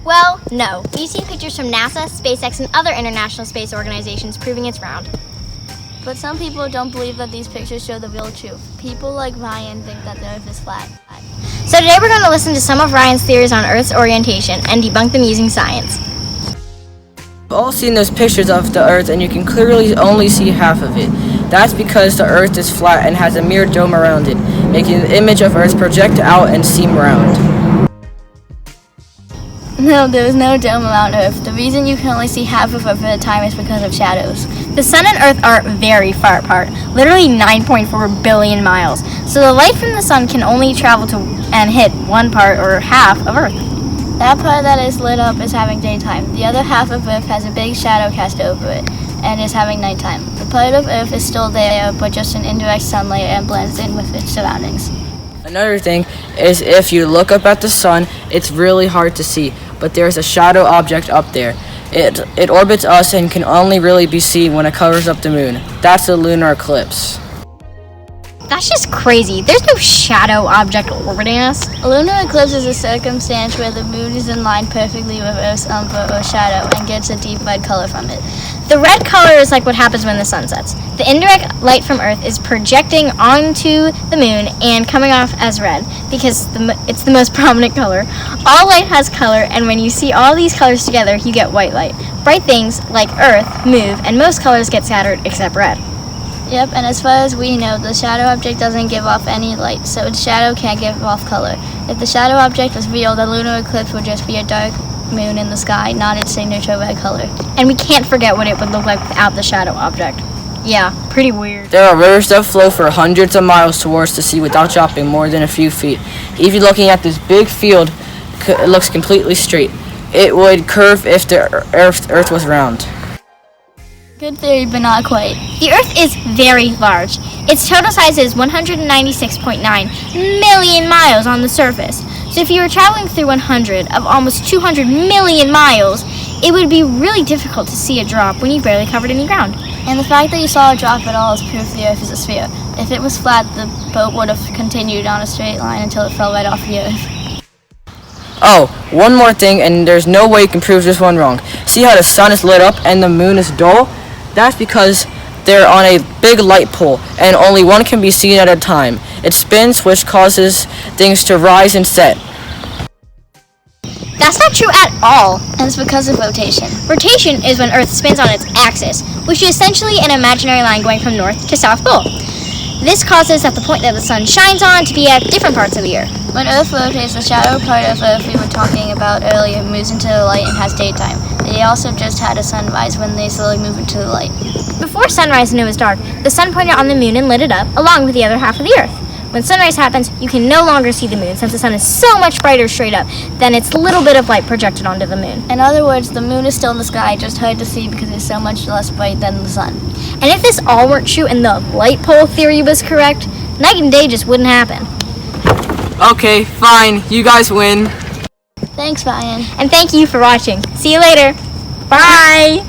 Well, no. We've seen pictures from NASA, SpaceX, and other international space organizations proving it's round. But some people don't believe that these pictures show the real truth. People like Ryan think that the Earth is flat. So today we're going to listen to some of Ryan's theories on Earth's orientation and debunk them using science. We've all seen those pictures of the Earth and you can clearly only see half of it. That's because the Earth is flat and has a mirror dome around it, making the image of Earth project out and seem round. No, there is no dome around Earth. The reason you can only see half of Earth at a time is because of shadows. The sun and Earth are very far apart, literally 9.4 billion miles. So the light from the sun can only travel to and hit one part or half of Earth. That part that is lit up is having daytime. The other half of Earth has a big shadow cast over it and is having nighttime. The part of Earth is still there, but just an indirect sunlight and blends in with its surroundings. Another thing is if you look up at the sun, it's really hard to see, but there's a shadow object up there. It orbits us and can only really be seen when it covers up the moon. That's a lunar eclipse. That's just crazy. There's no shadow object orbiting us. A lunar eclipse is a circumstance where the moon is in line perfectly with Earth's umbra or shadow and gets a deep red color from it. The red color is like what happens when the sun sets. The indirect light from Earth is projecting onto the moon and coming off as red because it's the most prominent color. All light has color, and when you see all these colors together, you get white light. Bright things like Earth move, and most colors get scattered except red. Yep, and as far as we know, the shadow object doesn't give off any light, so its shadow can't give off color. If the shadow object was real, the lunar eclipse would just be a dark moon in the sky, not its signature red color. And we can't forget what it would look like without the shadow object. Yeah, pretty weird. There are rivers that flow for hundreds of miles towards the sea without dropping more than a few feet. Even looking at this big field, it looks completely straight. It would curve if the Earth was round. Good theory, but not quite. The Earth is very large. Its total size is 196.9 million miles on the surface. So if you were traveling through 100 of almost 200 million miles, it would be really difficult to see a drop when you barely covered any ground. And the fact that you saw a drop at all is proof the Earth is a sphere. If it was flat, the boat would have continued on a straight line until it fell right off the Earth. Oh, one more thing, and there's no way you can prove this one wrong. See how the sun is lit up and the moon is dull? That's because they're on a big light pole, and only one can be seen at a time. It spins, which causes things to rise and set. That's not true at all. And it's because of rotation. Rotation is when Earth spins on its axis, which is essentially an imaginary line going from north to south pole. This causes that the point that the sun shines on to be at different parts of the year. When Earth rotates, the shadow part of Earth we were talking about earlier moves into the light and has daytime. They also just had a sunrise when they slowly move into the light. Before sunrise and it was dark, the sun pointed on the moon and lit it up, along with the other half of the Earth. When sunrise happens, you can no longer see the moon since the sun is so much brighter straight up than its little bit of light projected onto the moon. In other words, the moon is still in the sky, just hard to see because it's so much less bright than the sun. And if this all weren't true and the light pole theory was correct, night and day just wouldn't happen. Okay, fine. You guys win. Thanks, Ryan. And thank you for watching. See you later. Bye!